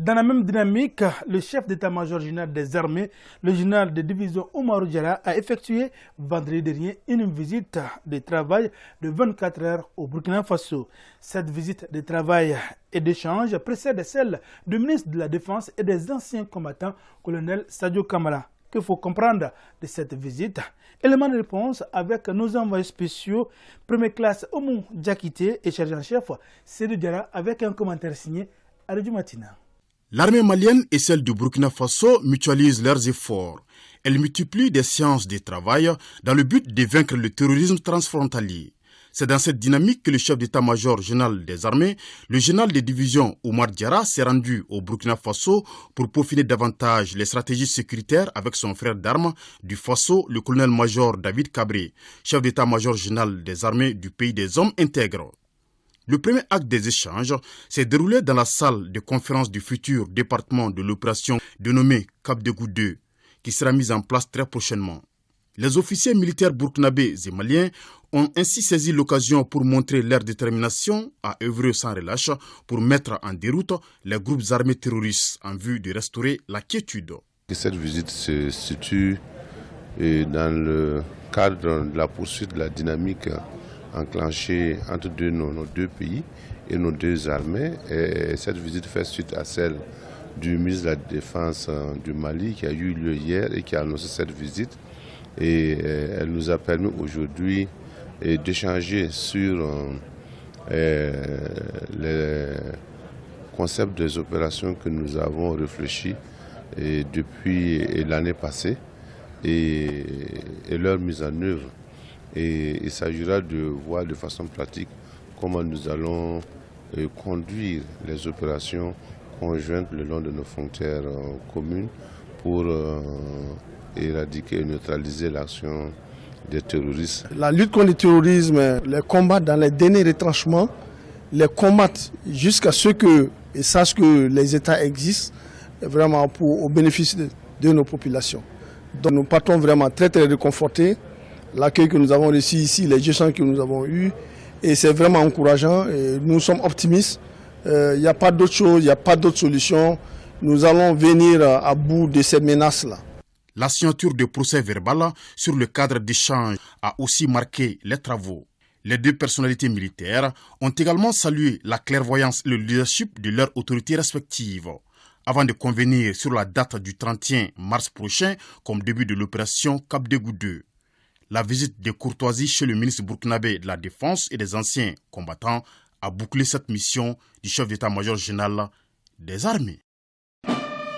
Dans la même dynamique, le chef d'état-major général des armées, le général de division Oumarou Diarra, a effectué vendredi dernier une visite de travail de 24 heures au Burkina Faso. Cette visite de travail et d'échange précède celle du ministre de la Défense et des anciens combattants, colonel Sadio Kamara. Qu'il faut comprendre de cette visite? Élément de réponse avec nos envoyés spéciaux, première classe Oumou Diakité et chargé en chef Sédou Diarra avec un commentaire signé Aridou Matina. L'armée malienne et celle du Burkina Faso mutualisent leurs efforts. Elles multiplient des séances de travail dans le but de vaincre le terrorisme transfrontalier. C'est dans cette dynamique que le chef d'état-major général des armées, le général de division Oumar Diarra, s'est rendu au Burkina Faso pour peaufiner davantage les stratégies sécuritaires avec son frère d'armes du Faso, le colonel-major David Cabré, chef d'état-major général des armées du pays des hommes intègres. Le premier acte des échanges s'est déroulé dans la salle de conférence du futur département de l'opération dénommé Cap de Goutte 2, qui sera mise en place très prochainement. Les officiers militaires burkinabés et maliens ont ainsi saisi l'occasion pour montrer leur détermination à œuvrer sans relâche pour mettre en déroute les groupes armés terroristes en vue de restaurer la quiétude. Cette visite se situe dans le cadre de la poursuite de la dynamique enclenchée entre nos deux pays et nos deux armées. Et cette visite fait suite à celle du ministre de la Défense du Mali qui a eu lieu hier et qui a annoncé cette visite. Et elle nous a permis aujourd'hui d'échanger sur les concepts des opérations que nous avons réfléchi depuis l'année passée et leur mise en œuvre. Et il s'agira de voir de façon pratique comment nous allons conduire les opérations conjointes le long de nos frontières communes pour éradiquer et neutraliser l'action des terroristes. La lutte contre le terrorisme, les combats dans les derniers retranchements, les combattre jusqu'à ce qu'ils sachent que les États existent vraiment au bénéfice de nos populations. Donc nous partons vraiment très réconfortés. L'accueil que nous avons reçu ici, les échanges que nous avons eus, et c'est vraiment encourageant. Et nous sommes optimistes. Il n'y a pas d'autre chose, il n'y a pas d'autre solution. Nous allons venir à bout de ces menaces-là. La signature de procès verbal sur le cadre d'échange a aussi marqué les travaux. Les deux personnalités militaires ont également salué la clairvoyance et le leadership de leurs autorités respectives, avant de convenir sur la date du 31 mars prochain comme début de l'opération Cap de Goutte 2. La visite de courtoisie chez le ministre burkinabé de la Défense et des anciens combattants a bouclé cette mission du chef d'état-major général des armées.